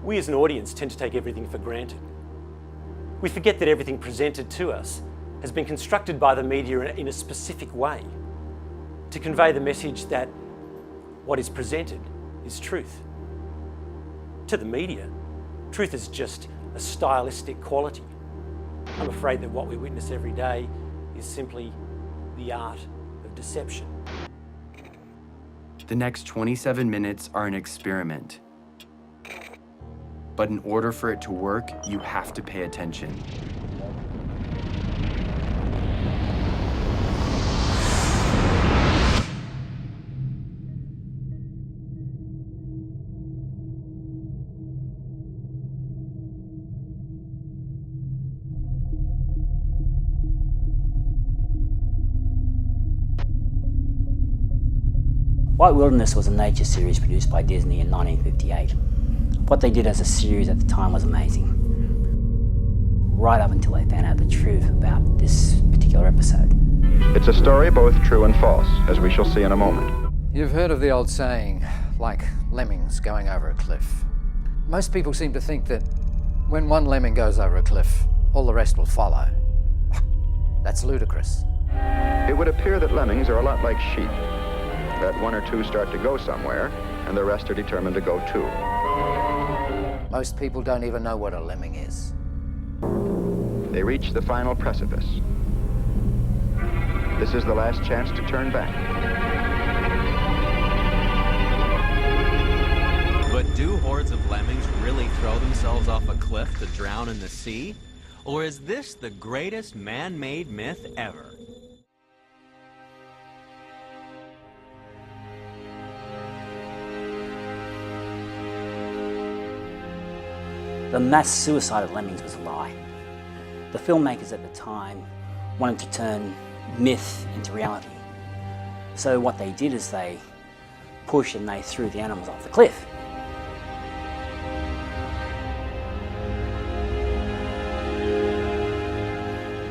We as an audience tend to take everything for granted. We forget that everything presented to us has been constructed by the media in a specific way to convey the message that what is presented is truth. To the media, truth is just a stylistic quality. I'm afraid that what we witness every day is simply the art of deception. The next 27 minutes are an experiment. But in order for it to work, you have to pay attention. White Wilderness was a nature series produced by Disney in 1958. What they did as a series at the time was amazing, right up until they found out the truth about this particular episode. It's a story both true and false, as we shall see in a moment. You've heard of the old saying, like lemmings going over a cliff. Most people seem to think that when one lemming goes over a cliff, all the rest will follow. That's ludicrous. It would appear that lemmings are a lot like sheep, that one or two start to go somewhere, and the rest are determined to go too. Most people don't even know what a lemming is. They reach the final precipice. This is the last chance to turn back. But do hordes of lemmings really throw themselves off a cliff to drown in the sea? Or is this the greatest man-made myth ever? The mass suicide of lemmings was a lie. The filmmakers at the time wanted to turn myth into reality. So what they did is they pushed and they threw the animals off the cliff.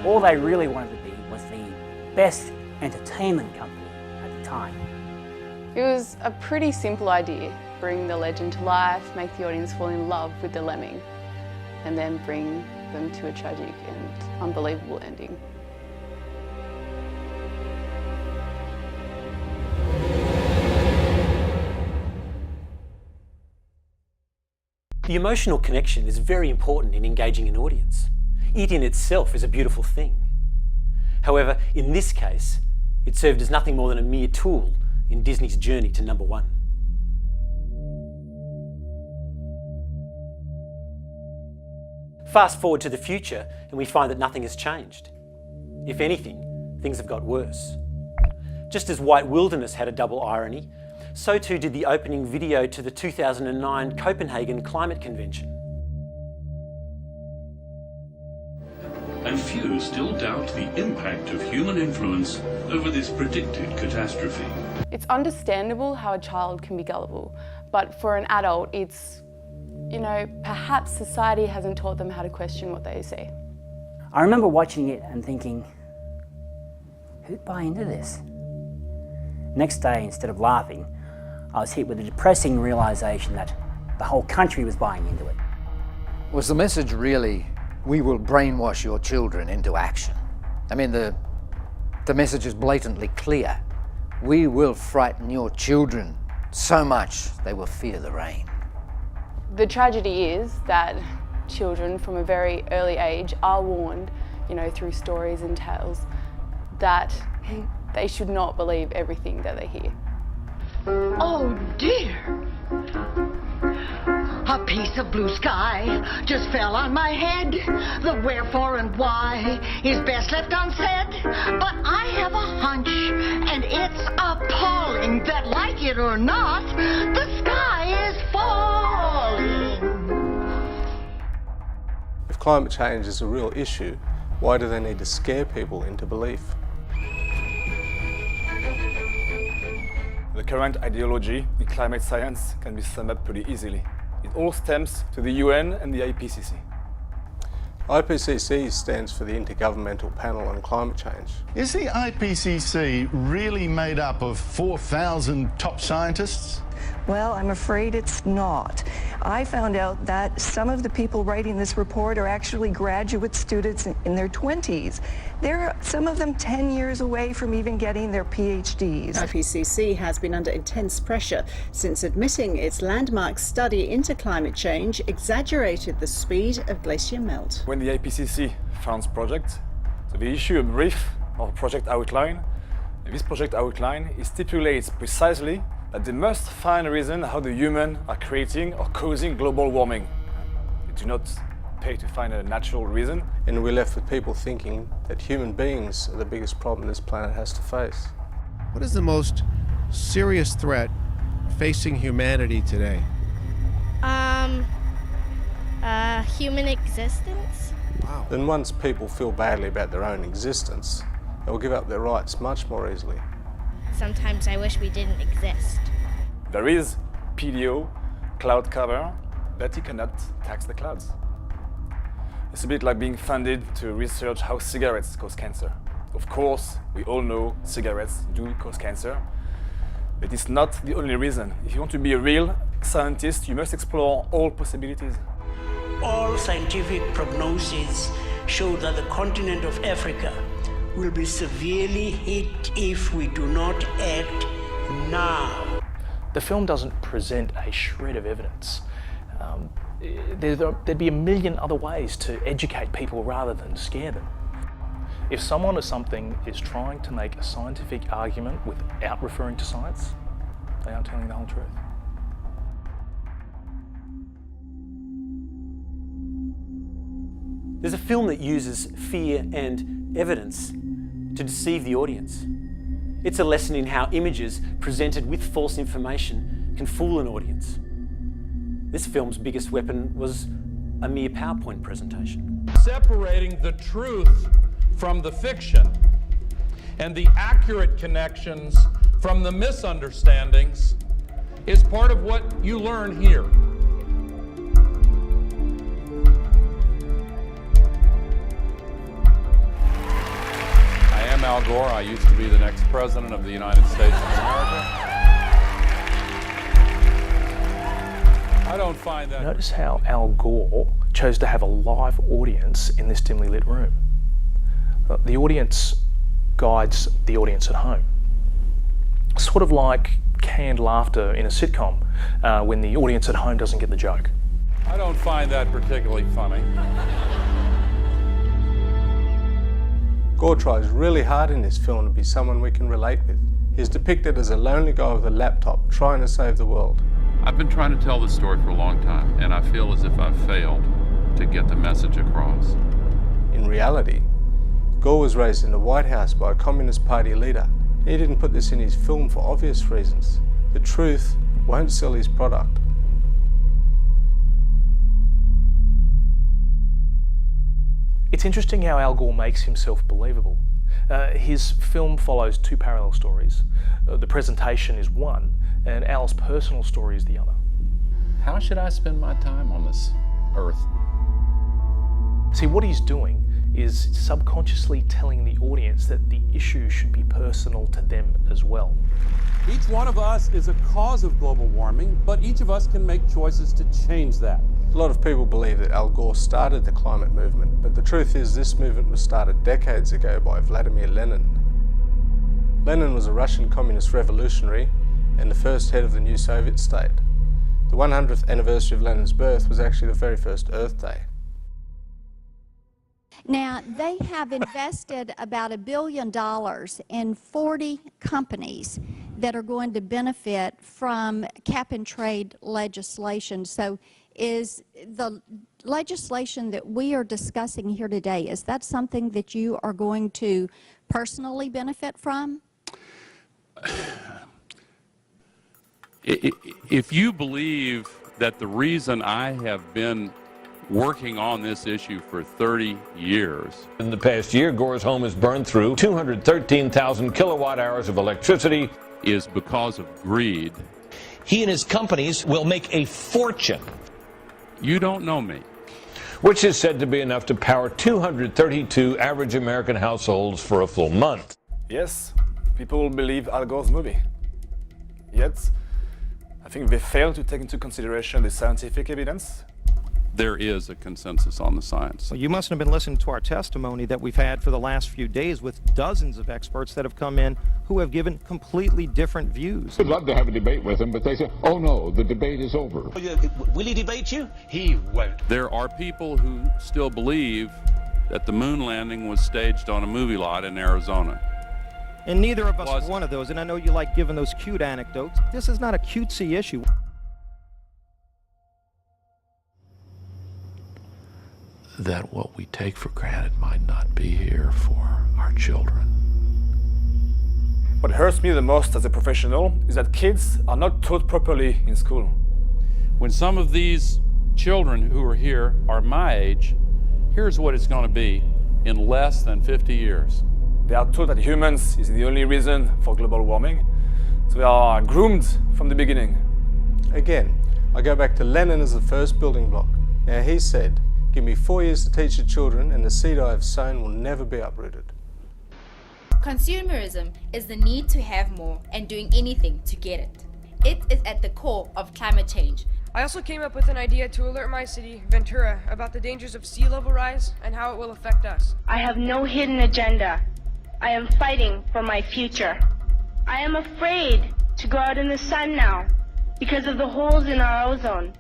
All they really wanted to be was the best entertainment company at the time. It was a pretty simple idea. Bring the legend to life, make the audience fall in love with the lemming, and then bring them to a tragic and unbelievable ending. The emotional connection is very important in engaging an audience. It in itself is a beautiful thing. However, in this case, it served as nothing more than a mere tool in Disney's journey to #1. Fast forward to the future and we find that nothing has changed. If anything, things have got worse. Just as White Wilderness had a double irony, so too did the opening video to the 2009 Copenhagen Climate Convention. And few still doubt the impact of human influence over this predicted catastrophe. It's understandable how a child can be gullible, but for an adult, it's, perhaps society hasn't taught them how to question what they see. I remember watching it and thinking, who'd buy into this? Next day, instead of laughing, I was hit with a depressing realisation that the whole country was buying into it. Was the message really, we will brainwash your children into action? I mean, the message is blatantly clear. We will frighten your children so much they will fear the rain. The tragedy is that children from a very early age are warned, through stories and tales, that they should not believe everything that they hear. Oh dear! A piece of blue sky just fell on my head. The wherefore and why is best left unsaid. But I have a hunch, and it's appalling that, like it or not, the sky is falling. If climate change is a real issue, why do they need to scare people into belief? The current ideology in climate science can be summed up pretty easily. It all stems to the UN and the IPCC. IPCC stands for the Intergovernmental Panel on Climate Change. Is the IPCC really made up of 4,000 top scientists? Well, I'm afraid it's not. I found out that some of the people writing this report are actually graduate students in their 20s. Some of them 10 years away from even getting their PhDs. IPCC has been under intense pressure since admitting its landmark study into climate change exaggerated the speed of glacier melt. When the IPCC funds projects, so they issue a brief or project outline. And this project outline stipulates precisely that they must find a reason how the humans are creating or causing global warming. They do not pay to find a natural reason. And we're left with people thinking that human beings are the biggest problem this planet has to face. What is the most serious threat facing humanity today? Human existence. Wow. Then once people feel badly about their own existence, they will give up their rights much more easily. Sometimes I wish we didn't exist. There is PDO, cloud cover, but you cannot tax the clouds. It's a bit like being funded to research how cigarettes cause cancer. Of course, we all know cigarettes do cause cancer, but it's not the only reason. If you want to be a real scientist, you must explore all possibilities. All scientific prognoses show that the continent of Africa will be severely hit if we do not act now. The film doesn't present a shred of evidence. There'd be a million other ways to educate people rather than scare them. If someone or something is trying to make a scientific argument without referring to science, they aren't telling the whole truth. There's a film that uses fear and evidence to deceive the audience. It's a lesson in how images presented with false information can fool an audience. This film's biggest weapon was a mere PowerPoint presentation. Separating the truth from the fiction and the accurate connections from the misunderstandings is part of what you learn here. I'm Al Gore. I used to be the next president of the United States of America. I don't find that... Notice how Al Gore chose to have a live audience in this dimly lit room. The audience guides the audience at home. Sort of like canned laughter in a sitcom when the audience at home doesn't get the joke. I don't find that particularly funny. Gore tries really hard in this film to be someone we can relate with. He's depicted as a lonely guy with a laptop trying to save the world. I've been trying to tell this story for a long time, and I feel as if I've failed to get the message across. In reality, Gore was raised in the White House by a Communist Party leader. He didn't put this in his film for obvious reasons. The truth won't sell his product. It's interesting how Al Gore makes himself believable. His film follows two parallel stories. The presentation is one, and Al's personal story is the other. How should I spend my time on this earth? See, what he's doing is subconsciously telling the audience that the issue should be personal to them as well. Each one of us is a cause of global warming, but each of us can make choices to change that. A lot of people believe that Al Gore started the climate movement, but the truth is this movement was started decades ago by Vladimir Lenin. Lenin was a Russian communist revolutionary and the first head of the new Soviet state. The 100th anniversary of Lenin's birth was actually the very first Earth Day. Now, they have invested about $1 billion in 40 companies that are going to benefit from cap-and-trade legislation. So is the legislation that we are discussing here today, is that something that you are going to personally benefit from? If you believe that the reason I have been working on this issue for 30 years. In the past year, Gore's home has burned through 213,000 kilowatt hours of electricity. Is because of greed. He and his companies will make a fortune. You don't know me. Which is said to be enough to power 232 average American households for a full month. Yes, people will believe Al Gore's movie. Yet, I think they fail to take into consideration the scientific evidence. There is a consensus on the science. Well, you mustn't have been listening to our testimony that we've had for the last few days with dozens of experts that have come in who have given completely different views. I'd love to have a debate with him, but they say, oh no, the debate is over. Will he debate you? He won't. There are people who still believe that the moon landing was staged on a movie lot in Arizona. And neither of us are one of those, and I know you like giving those cute anecdotes. This is not a cutesy issue. That what we take for granted might not be here for our children. What hurts me the most as a professional is that kids are not taught properly in school. When some of these children who are here are my age, here's what it's going to be in less than 50 years. They are taught that humans is the only reason for global warming, so they are groomed from the beginning. Again, I go back to Lenin as the first building block. Now he said, "Give me 4 years to teach the children and the seed I have sown will never be uprooted." Consumerism is the need to have more and doing anything to get it. It is at the core of climate change. I also came up with an idea to alert my city, Ventura, about the dangers of sea level rise and how it will affect us. I have no hidden agenda. I am fighting for my future. I am afraid to go out in the sun now because of the holes in our ozone.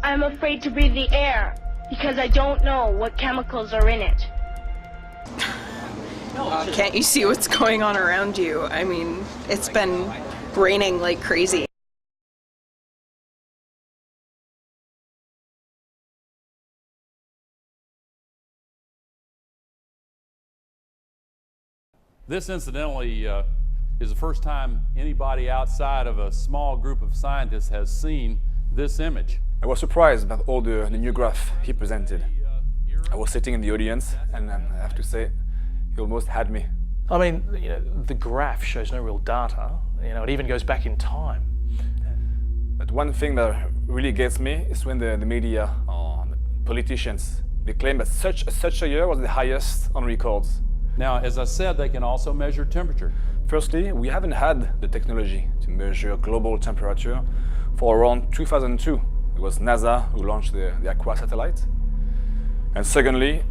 I am afraid to breathe the air because I don't know what chemicals are in it. Can't you see what's going on around you? I mean, it's been raining like crazy. This, incidentally, is the first time anybody outside of a small group of scientists has seen this image. I was surprised about all the new graph he presented. I was sitting in the audience, and I have to say, he almost had me. I mean, you know, the graph shows no real data. You know, it even goes back in time. But one thing that really gets me is when the media or the politicians, they claim that such a year was the highest on records. Now, as I said, they can also measure temperature. Firstly, we haven't had the technology to measure global temperature for around 2002. It was NASA who launched the Aqua satellite. And secondly,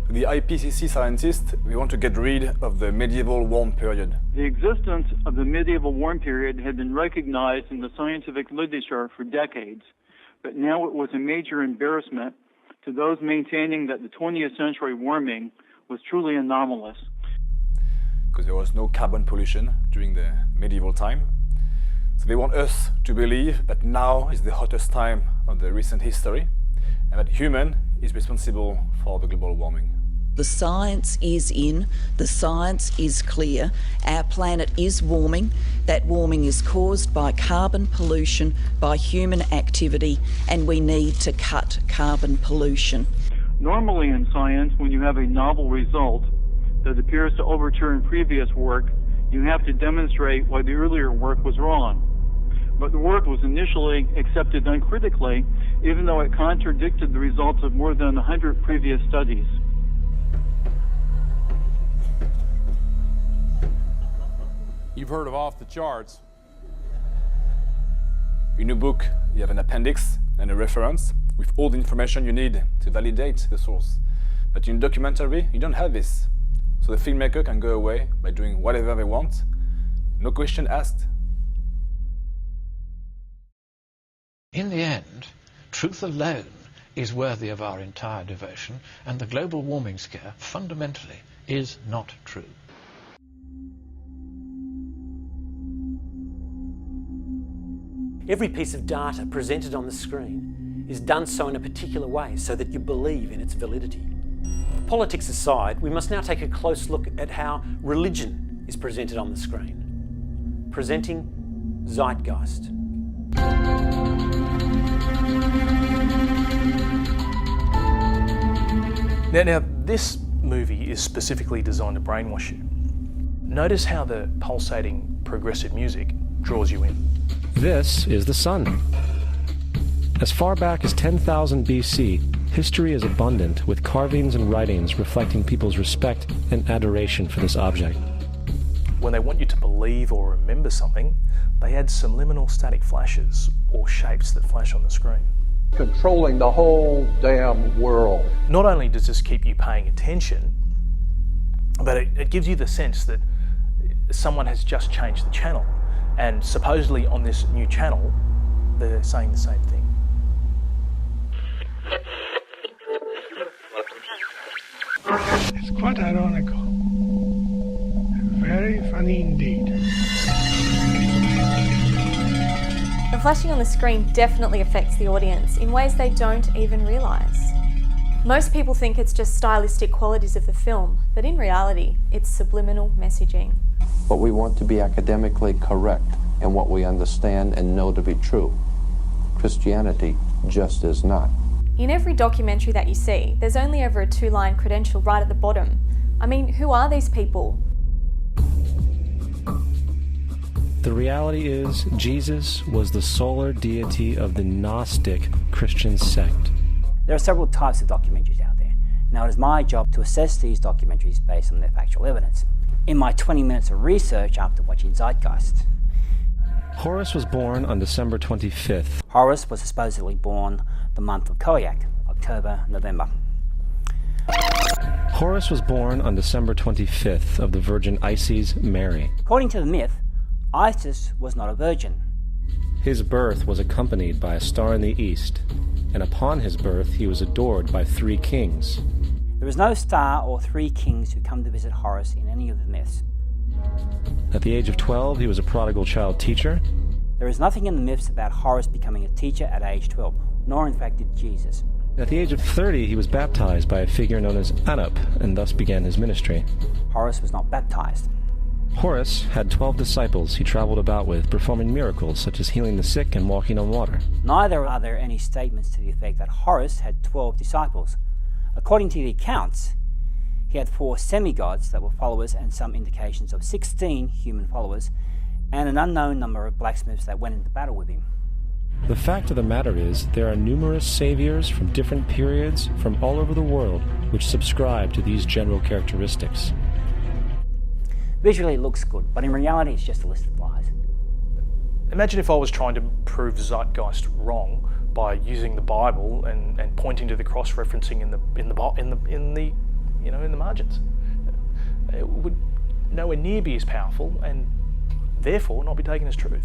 the IPCC scientists, we want to get rid of the medieval warm period. The existence of the medieval warm period had been recognized in the scientific literature for decades, but now it was a major embarrassment to those maintaining that the 20th century warming was truly anomalous. Because there was no carbon pollution during the medieval time. So they want us to believe that now is the hottest time of the recent history and that human is responsible for the global warming. The science is in, the science is clear. Our planet is warming. That warming is caused by carbon pollution, by human activity, and we need to cut carbon pollution. Normally in science, when you have a novel result that appears to overturn previous work, you have to demonstrate why the earlier work was wrong. But the work was initially accepted uncritically, even though it contradicted the results of more than 100 previous studies. You've heard of off the charts. In a book, you have an appendix and a reference with all the information you need to validate the source. But in documentary, you don't have this. So the filmmaker can go away by doing whatever they want, no question asked. In the end, truth alone is worthy of our entire devotion, and the global warming scare fundamentally is not true. Every piece of data presented on the screen is done so in a particular way so that you believe in its validity. Politics aside, we must now take a close look at how religion is presented on the screen. Presenting zeitgeist. Now, this movie is specifically designed to brainwash you. Notice how the pulsating progressive music draws you in. This is the sun. As far back as 10,000 BC, history is abundant with carvings and writings reflecting people's respect and adoration for this object. when they want you to believe or remember something, they add subliminal static flashes or shapes that flash on the screen. Controlling the whole damn world. Not only does this keep you paying attention, but it gives you the sense that someone has just changed the channel, and supposedly on this new channel, they're saying the same thing. It's quite ironical. Very funny indeed. The flashing on the screen definitely affects the audience in ways they don't even realise. Most people think it's just stylistic qualities of the film, but in reality, it's subliminal messaging. But we want to be academically correct in what we understand and know to be true. Christianity just is not. In every documentary that you see, there's only ever a 2-line credential right at the bottom. I mean, who are these people? The reality is, Jesus was the solar deity of the Gnostic Christian sect. There are several types of documentaries out there. Now it is my job to assess these documentaries based on their factual evidence. In my 20 minutes of research after watching Zeitgeist. Horus was born on December 25th. Horus was supposedly born the month of Koyak, October, November. Horus was born on December 25th of the Virgin Isis Mary. According to the myth, Isis was not a virgin. His birth was accompanied by a star in the east, and upon his birth he was adored by 3 kings. There is no star or 3 kings who come to visit Horus in any of the myths. At the age of 12, he was a prodigal child teacher. There is nothing in the myths about Horus becoming a teacher at age 12, nor in fact did Jesus. At the age of 30, he was baptized by a figure known as Anup, and thus began his ministry. Horus was not baptized. Horus had 12 disciples he traveled about with, performing miracles such as healing the sick and walking on water. Neither are there any statements to the effect that Horus had 12 disciples. According to the accounts, he had 4 semi-gods that were followers and some indications of 16 human followers, and an unknown number of blacksmiths that went into battle with him. The fact of the matter is, there are numerous saviors from different periods from all over the world which subscribe to these general characteristics. Visually it looks good, but in reality it's just a list of lies. Imagine if I was trying to prove Zeitgeist wrong by using the Bible and pointing to the cross-referencing in the margins. It would nowhere near be as powerful and therefore not be taken as truth.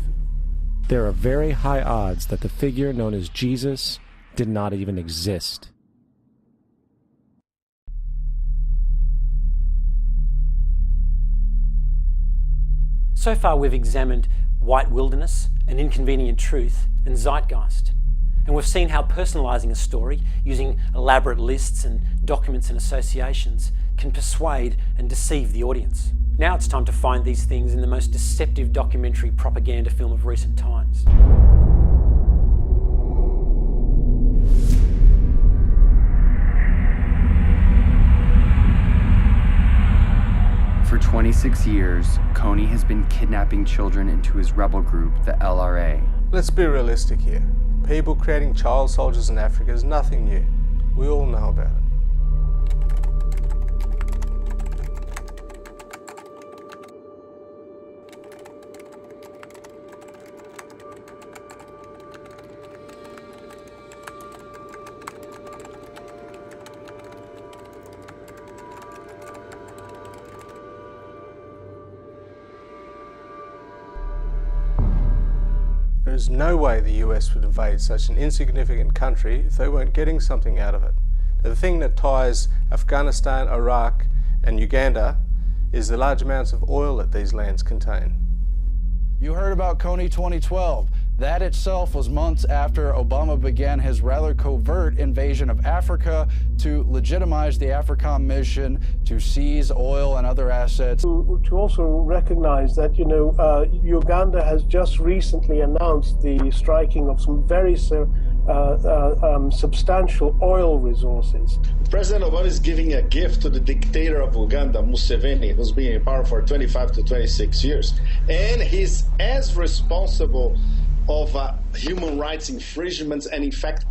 There are very high odds that the figure known as Jesus did not even exist. So far we've examined white wilderness, An Inconvenient Truth, and Zeitgeist. And we've seen how personalising a story using elaborate lists and documents and associations can persuade and deceive the audience. Now it's time to find these things in the most deceptive documentary propaganda film of recent times. For 26 years, Coney has been kidnapping children into his rebel group, the LRA. Let's be realistic here. People creating child soldiers in Africa is nothing new. We all know about it. There is no way the US would invade such an insignificant country if they weren't getting something out of it. The thing that ties Afghanistan, Iraq and Uganda is the large amounts of oil that these lands contain. You heard about Coney 2012. That itself was months after Obama began his rather covert invasion of Africa to legitimize the AFRICOM mission to seize oil and other assets. To also recognize that, Uganda has just recently announced the striking of some very substantial oil resources. President Obama is giving a gift to the dictator of Uganda, Museveni, who's been in power for 25 to 26 years. And he's as responsible of human rights infringements and, in fact,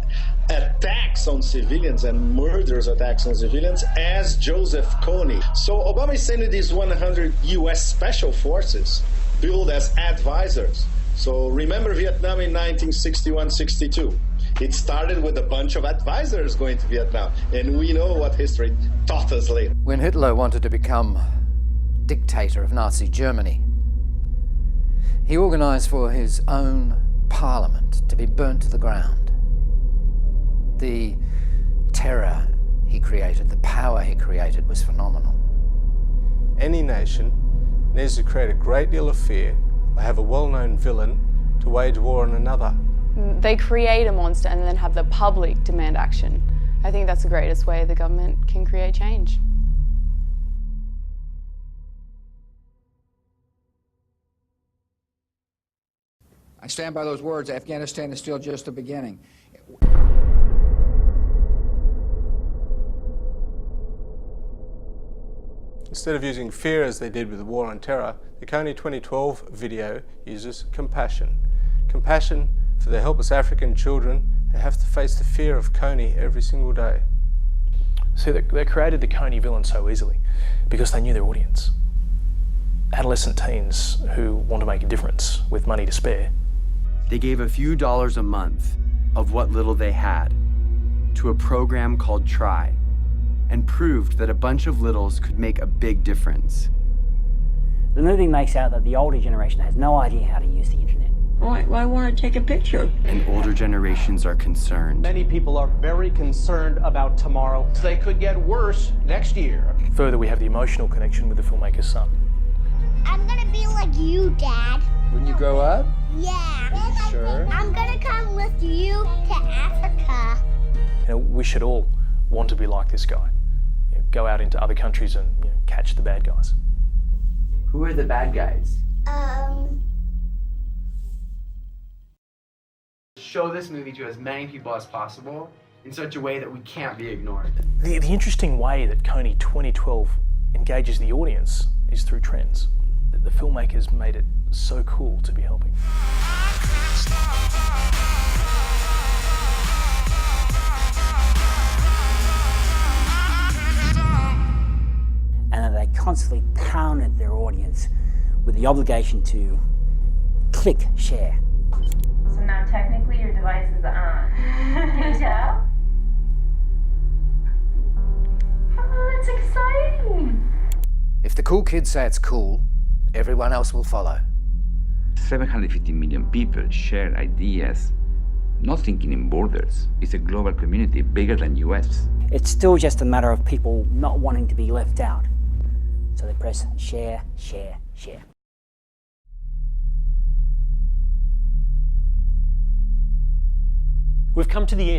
attacks on civilians and murderous attacks on civilians as Joseph Kony. So Obama is sending these 100 US Special Forces billed as advisors. So remember Vietnam in 1961-62. It started with a bunch of advisors going to Vietnam, and we know what history taught us later. When Hitler wanted to become dictator of Nazi Germany, he organized for his own parliament to be burnt to the ground. The terror he created, the power he created was phenomenal. Any nation needs to create a great deal of fear or have a well-known villain to wage war on another. They create a monster and then have the public demand action. I think that's the greatest way the government can create change. I stand by those words. Afghanistan is still just the beginning. Instead of using fear as they did with the war on terror, the Kony 2012 video uses compassion. Compassion for the helpless African children who have to face the fear of Kony every single day. See, they created the Kony villain so easily because they knew their audience. Adolescent teens who want to make a difference with money to spare. They gave a few dollars a month of what little they had to a program called Try, and proved that a bunch of littles could make a big difference. The movie makes out that the older generation has no idea how to use the internet. I want to take a picture. And older generations are concerned. Many people are very concerned about tomorrow. They could get worse next year. Further, we have the emotional connection with the filmmaker's son. I'm gonna be like you, Dad. When you grow up? Yeah. Sure. I'm gonna come with you to Africa. You know, we should all want to be like this guy. You know, go out into other countries and catch the bad guys. Who are the bad guys? Show this movie to as many people as possible in such a way that we can't be ignored. The interesting way that Kony 2012 engages the audience is through trends. The filmmakers made it so cool to be helping. And that they constantly pounded their audience with the obligation to click share. So now technically your device is on. Can you tell? Oh, that's exciting! If the cool kids say it's cool, everyone else will follow. 750 million people share ideas, not thinking in borders. It's a global community bigger than US. It's still just a matter of people not wanting to be left out. So they press share, share, share. We've come to the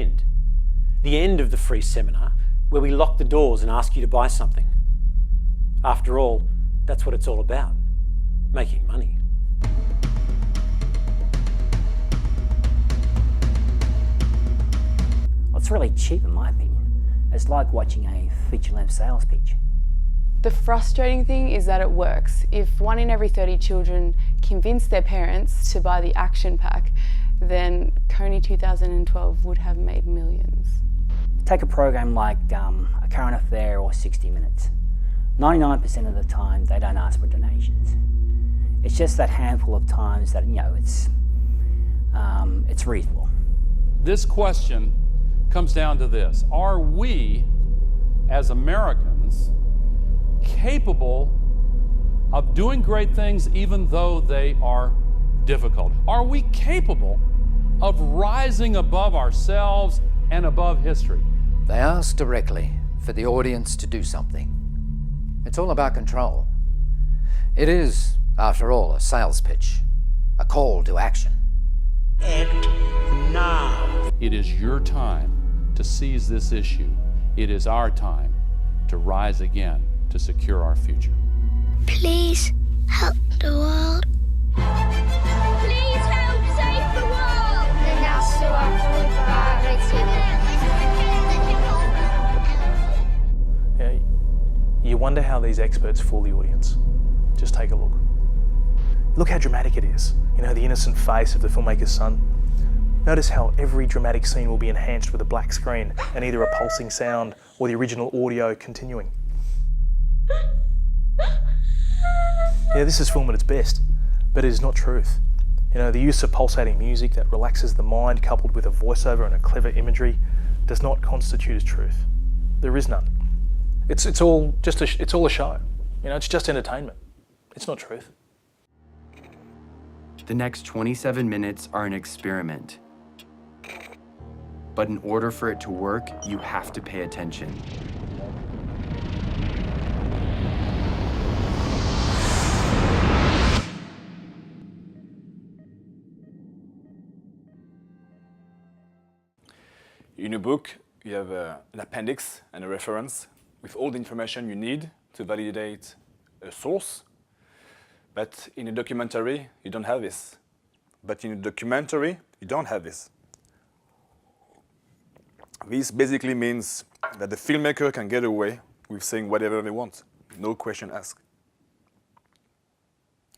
end of the free seminar, where we lock the doors and ask you to buy something. After all, that's what it's all about, making money. Well, it's really cheap in my opinion. It's like watching a feature-length sales pitch. The frustrating thing is that it works. If 1 in every 30 children convince their parents to buy the action pack, then Kony 2012 would have made millions. Take a program like A Current Affair or 60 Minutes. 99% of the time, they don't ask for donations. It's just that handful of times that, it's reasonable. This question comes down to this. Are we, as Americans, capable of doing great things even though they are difficult? Are we capable of rising above ourselves and above history? They ask directly for the audience to do something. It's all about control. It is, after all, a sales pitch, a call to action. Act now. It is your time to seize this issue. It is our time to rise again to secure our future. Please help the world. Please help save the world. You wonder how these experts fool the audience. Just take a look. Look how dramatic it is. The innocent face of the filmmaker's son. Notice how every dramatic scene will be enhanced with a black screen and either a pulsing sound or the original audio continuing. Yeah, this is film at its best, but it is not truth. You know, the use of pulsating music that relaxes the mind coupled with a voiceover and a clever imagery does not constitute as truth. There is none. It's all a show. You know, it's just entertainment. It's not truth. The next 27 minutes are an experiment. But in order for it to work, you have to pay attention. In a book, you have an appendix and a reference with all the information you need to validate a source. But in a documentary, you don't have this. But in a documentary, you don't have this. This basically means that the filmmaker can get away with saying whatever they want, no question asked.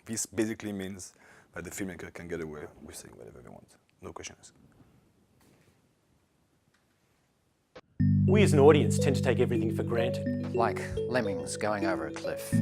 This basically means that the filmmaker can get away with saying whatever they want, no question asked. We as an audience tend to take everything for granted. Like lemmings going over a cliff.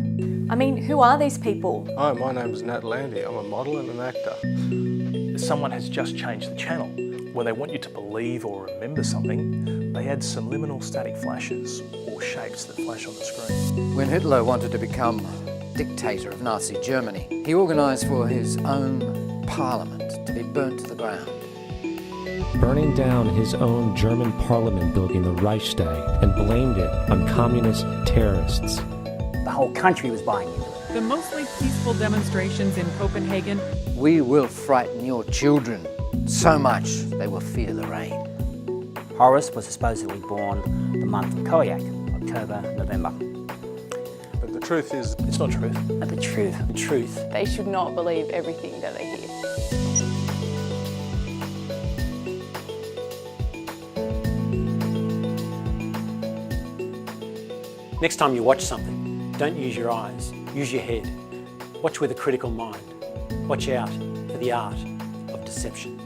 I mean, who are these people? Hi, my name's Nat Landy. I'm a model and an actor. Someone has just changed the channel. When they want you to believe or remember something, they add subliminal static flashes or shapes that flash on the screen. When Hitler wanted to become dictator of Nazi Germany, he organised for his own parliament to be burnt to the ground. Burning down his own German parliament building, the Reichstag, and blamed it on communist terrorists. The whole country was buying into it. The mostly peaceful demonstrations in Copenhagen. We will frighten your children so much they will fear the rain. Horace was supposedly born the month of Koyak, October, November. But the truth is, it's not truth. But the truth. They should not believe everything that they hear. Next time you watch something, don't use your eyes, use your head. Watch with a critical mind. Watch out for the art of deception.